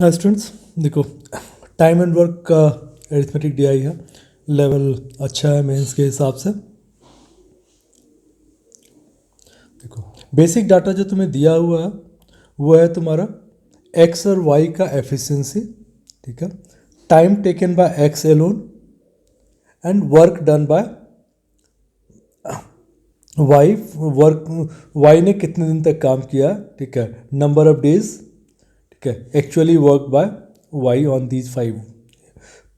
Students देखो, time and work का arithmetic DI है, लेवल अच्छा है मेंस के हिसाब से। देखो, बेसिक डाटा जो तुम्हें दिया हुआ है वो है तुम्हारा एक्स और वाई का एफिशिएंसी, ठीक है, time taken by X alone and work done by Y. Y ने कितने दिन तक काम किया, ठीक है, नंबर ऑफ डेज, ठीक है, actually work by Y on these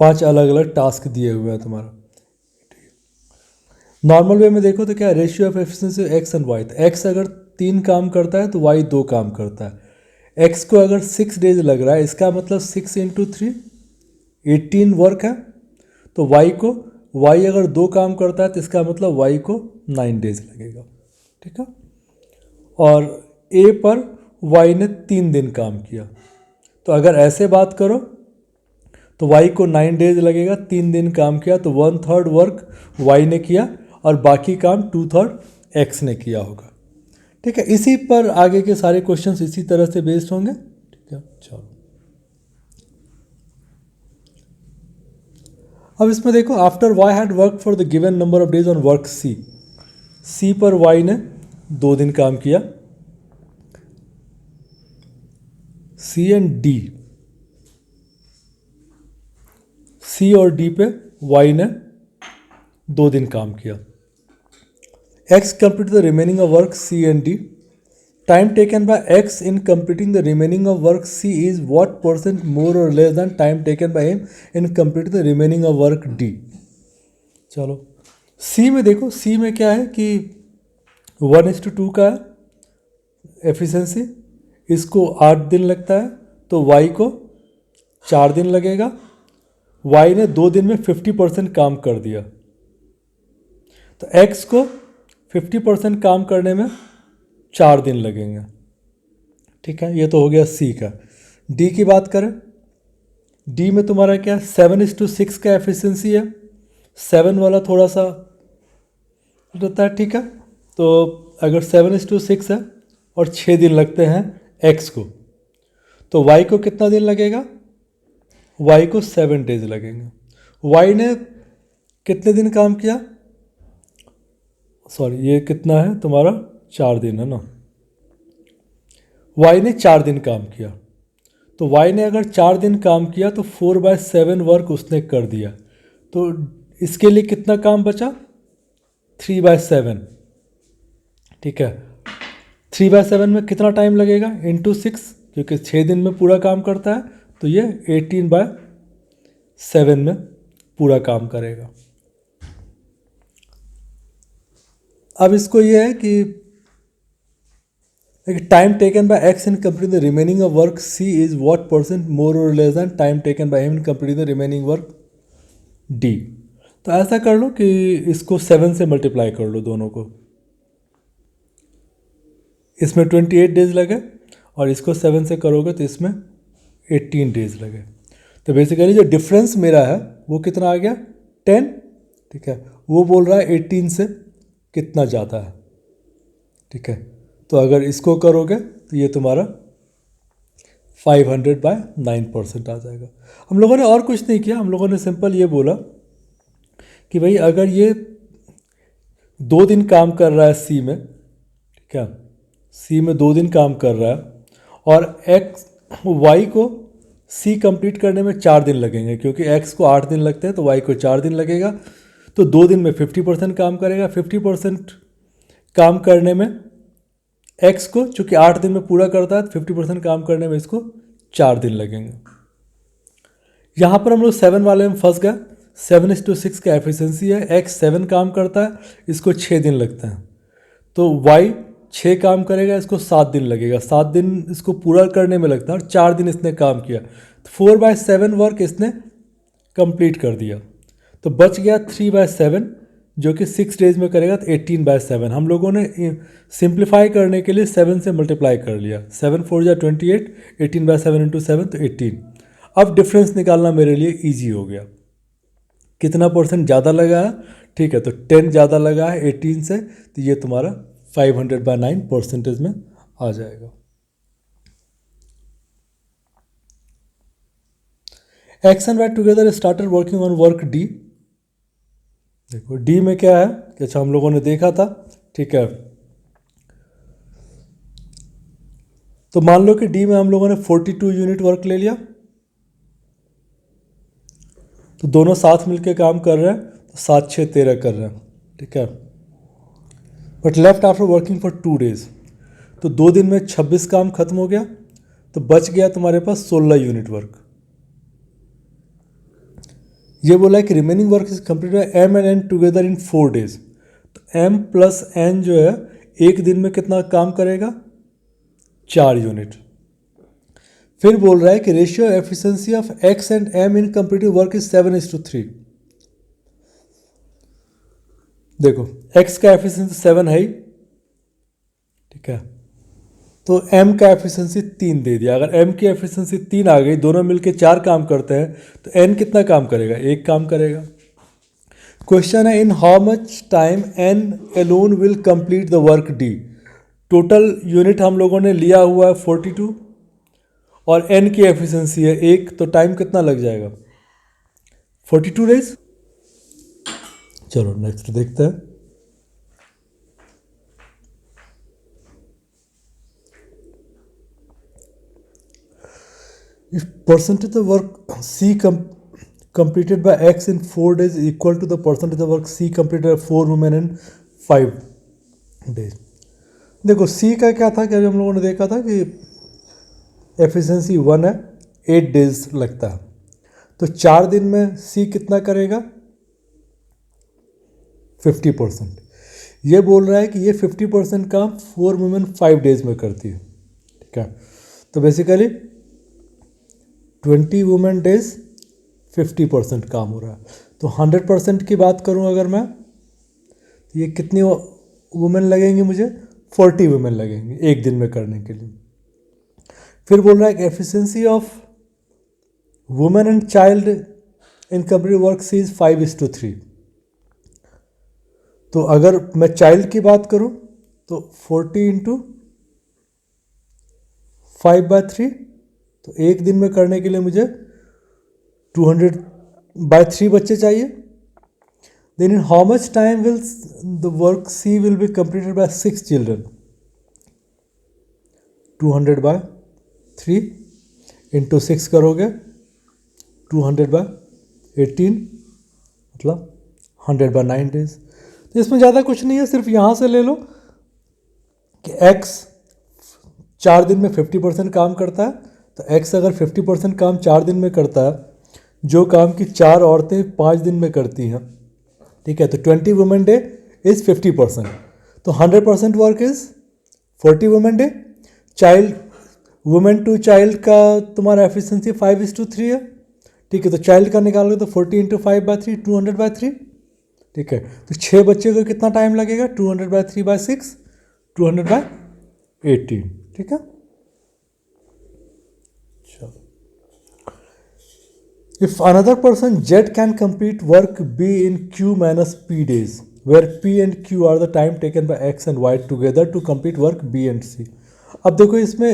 5 अलग अलग टास्क दिए हुए हैं तुम्हारा। नॉर्मल वे में देखो तो क्या ratio of efficiency X and Y, तो एक्स अगर 3 काम करता है तो वाई 2 काम करता है। एक्स को अगर 6 डेज लग रहा है, इसका मतलब 6 इंटू 3 18 वर्क है। तो वाई अगर 2 काम करता है तो इसका मतलब वाई को 9 डेज लगेगा, ठीक है। और ए पर वाई ने 3 दिन काम किया, तो अगर ऐसे बात करो तो वाई को 9 डेज लगेगा, 3 दिन काम किया तो 1/3 वर्क वाई ने किया और बाकी काम 2/3 एक्स ने किया होगा, ठीक है। इसी पर आगे के सारे क्वेश्चंस इसी तरह से बेस्ड होंगे, ठीक है। चलो अब इसमें देखो, after Y had work for the given number of days on work C पर वाई ने 2 दिन काम किया, सी एंड डी, सी और डी पे वाई ने 2 दिन काम किया। X complete the remaining of work C and D. Time taken by X in completing the remaining of work C is what percent more or less than time taken by him in completing the remaining of work D. चलो C में देखो, C में क्या है कि 1:2 का efficiency, इसको 8 दिन लगता है तो Y को 4 दिन लगेगा। Y ने 2 दिन में 50% काम कर दिया, तो X को 50% काम करने में 4 दिन लगेंगे, ठीक है। ये तो हो गया सी का। डी की बात करें, डी में तुम्हारा क्या 7:6 का एफिशिएंसी है, 7 वाला थोड़ा सा रहता है, ठीक है। तो अगर 7:6 है और 6 दिन लगते हैं एक्स को, तो वाई को कितना दिन लगेगा, वाई को 7 डेज लगेंगे। वाई ने कितने दिन काम किया, सॉरी ये कितना है तुम्हारा 4 दिन है ना, वाई ने 4 दिन काम किया। तो वाई ने अगर 4 दिन काम किया तो 4/7 वर्क उसने कर दिया, तो इसके लिए कितना काम बचा 3/7, ठीक है। 3/7 में कितना टाइम लगेगा इंटू 6, क्योंकि 6 दिन में पूरा काम करता है, तो ये 18/7 में पूरा काम करेगा। अब इसको ये है कि time taken by X in completing the remaining of work C is what percent more और less than time taken by him in completing the remaining work D. तो ऐसा कर लो कि इसको 7 से मल्टीप्लाई कर लो दोनों को, इसमें 28 डेज लगे और इसको 7 से करोगे तो इसमें 18 डेज लगे। तो बेसिकली जो डिफरेंस मेरा है वो कितना आ गया 10, ठीक है। वो बोल रहा है 18 से कितना ज़्यादा है, ठीक है। तो अगर इसको करोगे तो ये तुम्हारा 500/9% आ जाएगा। हम लोगों ने और कुछ नहीं किया, हम लोगों ने सिंपल ये बोला कि भाई अगर ये 2 दिन काम कर रहा है सी में, ठीक है, सी में 2 दिन काम कर रहा है और एक्स वाई को सी कंप्लीट करने में 4 दिन लगेंगे, क्योंकि एक्स को 8 दिन लगते हैं तो वाई को 4 दिन लगेगा। तो 2 दिन में 50% काम करेगा, 50% काम करने में एक्स को, चूँकि 8 दिन में पूरा करता है तो 50% काम करने में इसको 4 दिन लगेंगे। यहाँ पर हम लोग 7 वाले में फंस गए। 7:6 का एफिशिएंसी है, एक्स 7 काम करता है, इसको 6 दिन लगते हैं, तो वाई 6 काम करेगा, इसको 7 दिन लगेगा, 7 दिन इसको पूरा करने में लगता है और 4 दिन इसने काम किया, तो 4/7 वर्क इसने कंप्लीट कर दिया। तो बच गया 3/7 जो कि 6 डेज में करेगा, तो 18/7। हम लोगों ने सिंप्लीफाई करने के लिए 7 से मल्टीप्लाई कर लिया, 7 4 जा 28, 18/7 इंटू 7 तो 18। अब डिफरेंस निकालना मेरे लिए ईजी हो गया, कितना परसेंट ज़्यादा लगा है, ठीक है। तो 10 ज़्यादा लगा है 18 से, तो ये तुम्हारा 500/9% में आ जाएगा। X and Y together started working on work D. देखो डी में क्या है कि अच्छा हम लोगों ने देखा था, ठीक है। तो मान लो कि डी में हम लोगों ने 42 यूनिट वर्क ले लिया, तो दोनों साथ मिलके काम कर रहे हैं, तो 7 6 13 कर रहे हैं, ठीक है। But left after working for 2 days, तो 2 दिन में 26 काम खत्म हो गया, तो बच गया तुम्हारे पास 16 यूनिट वर्क। ये बोला है कि remaining work is completed M and N together in 4 days. तो एम प्लस एन जो है एक दिन में कितना काम करेगा, 4 यूनिट। फिर बोल रहा है कि ratio efficiency of X and M in completed work is 7:3। देखो एक्स का एफिशिएंसी 7 है ही, ठीक है, तो एम का एफिशिएंसी 3 दे दिया। अगर एम की एफिशिएंसी 3 आ गई, दोनों मिलके 4 काम करते हैं, तो एन कितना काम करेगा, 1 काम करेगा। क्वेश्चन है in how much time N alone will complete the work D. Total unit हम लोगों ने लिया हुआ है 42 और एन की एफिशिएंसी है 1, तो टाइम कितना लग जाएगा, 42 डेज। चलो नेक्स्ट देखते हैं। If percentage of work C completed by X in 4 days is equal to the percentage of work C completed by 4 women in 5 days। देखो C का क्या था कि अभी हम लोगों ने देखा था कि एफिशिएंसी 1 है, 8 डेज लगता है, तो 4 दिन में C कितना करेगा, 50%। ये बोल रहा है कि ये 50% काम 4 वुमेन 5 डेज में करती है, ठीक है। तो बेसिकली 20 वुमेन डेज 50% काम हो रहा है। तो 100% की बात करूं अगर मैं, तो ये कितनी वुमेन लगेंगी मुझे, 40 वुमेन लगेंगी एक दिन में करने के लिए। फिर बोल रहा है कि efficiency of women and child in complete work C is 5:3। तो अगर मैं चाइल्ड की बात करूं तो 40 × 5/3, तो एक दिन में करने के लिए मुझे 200/3 बच्चे चाहिए। Then in how much time will the work C will be completed by 6 children. 200/3 × 6 करोगे 200/18, मतलब 100/9 डेज। तो इसमें ज़्यादा कुछ नहीं है, सिर्फ यहाँ से ले लो कि x 4 दिन में 50% काम करता है, तो x अगर 50% काम 4 दिन में करता है, जो काम की 4 औरतें 5 दिन में करती हैं, ठीक है, तो 20 वुमेन डे इज़ 50%, तो 100% work is 40 women day. Child women to child का तुम्हारा एफिशिएंसी 5:3 है, ठीक है, तो चाइल्ड का निकालोगे तो 40 × 5/3 200/3, ठीक है। तो 6 बच्चे को कितना टाइम लगेगा, 200/3/6 200/18, ठीक है। If another person Z can complete work B in Q minus P days, where P and Q are the time taken by X and Y together to complete work B and C। अब देखो इसमें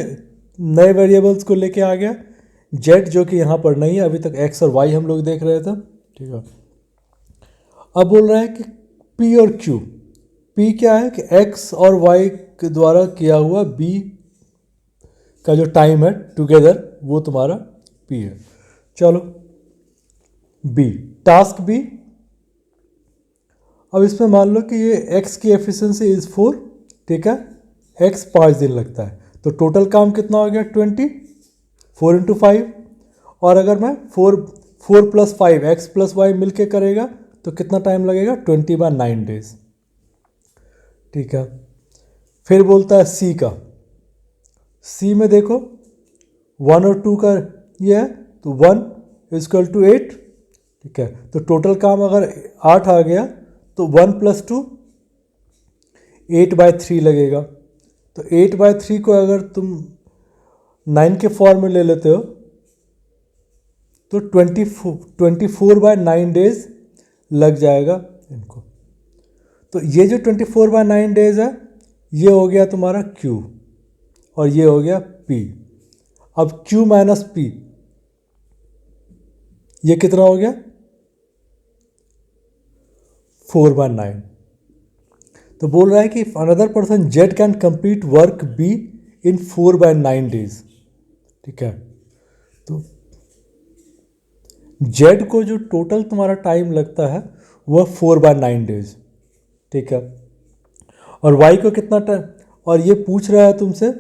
नए variables को लेके आ गया Z, जो कि यहाँ पर नहीं है, अभी तक X और Y हम लोग देख रहे थे, ठीक है। अब बोल रहा है कि P और Q, P क्या है कि X और Y के द्वारा किया हुआ B का जो टाइम है टुगेदर, वो तुम्हारा P है। चलो बी, टास्क बी। अब इसमें मान लो कि ये x की एफिशिएंसी इज़ 4, ठीक है, x 5 दिन लगता है, तो टोटल काम कितना हो गया 20, 4 × 5। और अगर मैं 4 + 5 x + y मिल के करेगा तो कितना टाइम लगेगा, 20/9 डेज, ठीक है। फिर बोलता है सी का, सी में देखो 1 और 2 का ये है, तो 1 = 8, ठीक है, तो टोटल काम अगर 8 आ गया तो 1 + 2 8/3 लगेगा। तो 8/3 को अगर तुम 9 के फॉर्म में ले लेते हो तो 24/9 डेज लग जाएगा इनको। तो ये जो 24/9 डेज है, ये हो गया तुम्हारा Q और ये हो गया P। अब Q - P, ये कितना हो गया 4/9। तो बोल रहा है कि another person Z can complete work be in 4/9 days. ठीक है, तो जेड को जो टोटल तुम्हारा टाइम लगता है वह 4/9 डेज। ठीक है, और वाई को कितना टाइम, और ये पूछ रहा है तुमसे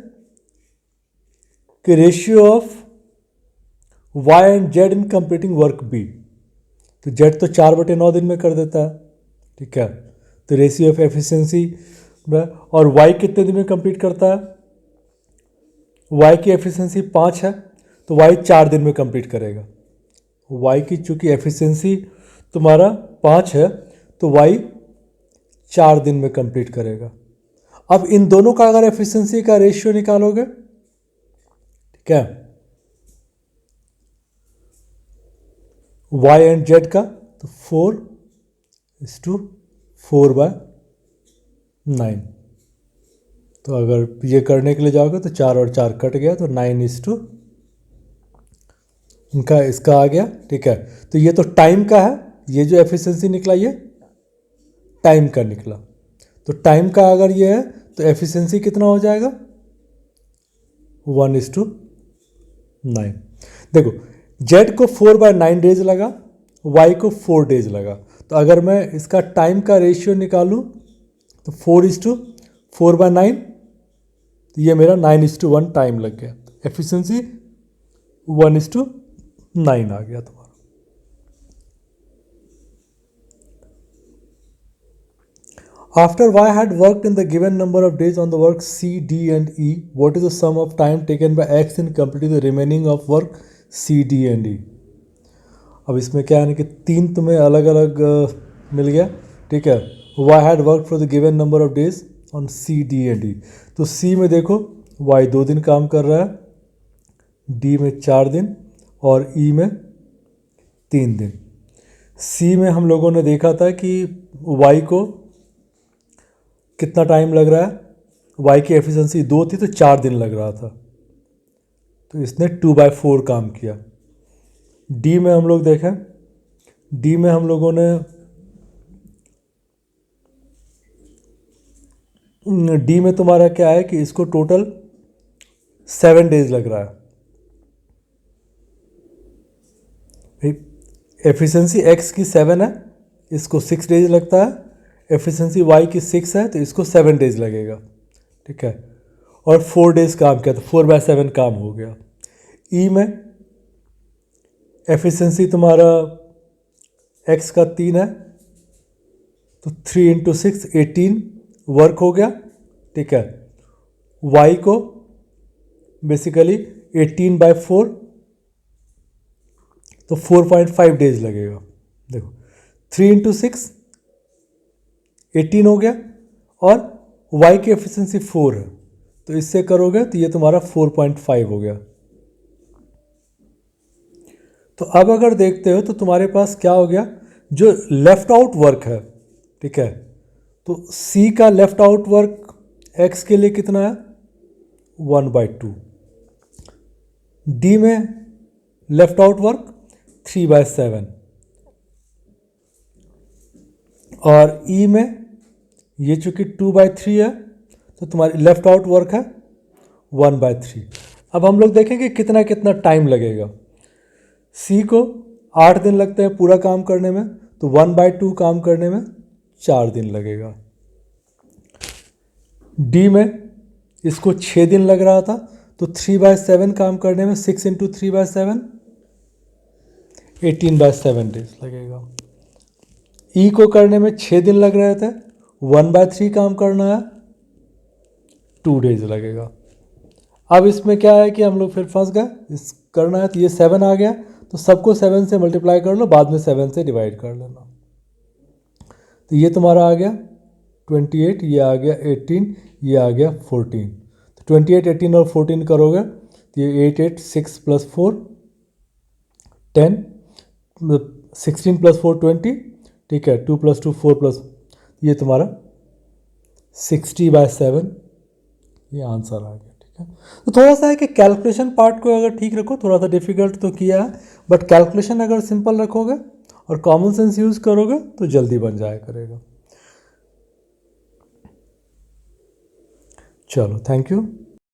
कि ratio of Y and Z in completing work B. तो जेड तो 4/9 दिन में कर देता है। ठीक है, तो रेशियो ऑफ एफिशिएंसी, और वाई कितने दिन में कंप्लीट करता है, वाई की एफिशिएंसी 5 है तो वाई 4 दिन में कंप्लीट करेगा। वाई की चूंकि एफिशिएंसी तुम्हारा 5 है तो वाई 4 दिन में कंप्लीट करेगा। अब इन दोनों का अगर एफिशिएंसी का रेशियो निकालोगे, ठीक है, वाई एंड जेड का, तो 4:4/9। तो अगर ये करने के लिए जाओगे तो 4 और 4 कट गया, तो 9 इनका इसका आ गया। ठीक है, तो ये तो टाइम का है, ये जो एफिशिएंसी निकला ये टाइम का निकला। तो टाइम का अगर ये है तो एफिशिएंसी कितना हो जाएगा 1:9। देखो जेड को 4/9 डेज लगा, वाई को 4 डेज लगा। तो अगर मैं इसका टाइम का रेशियो निकालूं तो 4:4/9, तो ये मेरा 9:1 टाइम लग गया। एफिशिएंसी 1:9 आ गया तुम्हारा। After y had worked in the given number of days on the work C, D and E, what is the sum of time taken by x in completing the remaining of work C, D and E? अब इसमें क्या है कि 3 तुम्हें अलग अलग मिल गया। ठीक है, y had worked for the given number of days on C, D and E। तो C में देखो y 2 दिन काम कर रहा है, D में 4 दिन और E में 3 दिन। C में हम लोगों ने देखा था कि y को कितना टाइम लग रहा है, y की एफिशिएंसी 2 थी तो 4 दिन लग रहा था, तो इसने 2/4 काम किया। D में हम लोग देखें, D में हम लोगों ने D में तुम्हारा क्या है कि इसको टोटल 7 डेज लग रहा है। एफिशिएंसी x की 7 है, इसको 6 डेज लगता है। एफिशिएंसी y की 6 है तो इसको 7 डेज लगेगा। ठीक है, और 4 डेज काम किया तो 4/7 काम हो गया। E में एफिशिएंसी तुम्हारा x का 3 है तो 3 × 6 18 वर्क हो गया। ठीक है, y को बेसिकली 18/4 तो 4.5 डेज लगेगा। देखो 3 × 6 18 हो गया और y की एफिशिएंसी 4 है तो इससे करोगे तो ये तुम्हारा 4.5 हो गया। तो अब अगर देखते हो तो तुम्हारे पास क्या हो गया, जो लेफ्ट आउट वर्क है। ठीक है, तो C का लेफ्ट आउट वर्क x के लिए कितना है 1/2। D में लेफ्ट आउट वर्क 3/7 और E में ये चूंकि 2/3 है तो तुम्हारी लेफ्ट आउट वर्क है 1/3। अब हम लोग देखेंगे कितना कितना टाइम लगेगा। C को 8 दिन लगते हैं पूरा काम करने में, तो 1/2 काम करने में 4 दिन लगेगा। D में इसको 6 दिन लग रहा था तो 3/7 काम करने में 6 × 3/7 18/7 डेज लगेगा। E को करने में 6 दिन लग रहे थे, 1/3 काम करना है 2 डेज लगेगा। अब इसमें क्या है कि हम लोग फिर फंस गए, इस करना है तो ये 7 आ गया तो सबको 7 से मल्टीप्लाई कर लो, बाद में 7 से डिवाइड कर लेना। तो ये तुम्हारा आ गया 28, ये आ गया 18, ये आ गया 14। तो 28, 18 और 14 करोगे तो ये 8, 8, 6 + 4 10, 16 + 4 20। ठीक है, 2 + 2 4 ये तुम्हारा 60/7 ये आंसर आ गया। ठीक है। तो थोड़ा सा है कि कैलकुलेशन पार्ट को अगर ठीक रखो, थोड़ा सा डिफिकल्ट तो किया है, बट कैलकुलेशन अगर सिंपल रखोगे और कॉमन सेंस यूज़ करोगे तो जल्दी बन जाया करेगा। चलो, थैंक यू।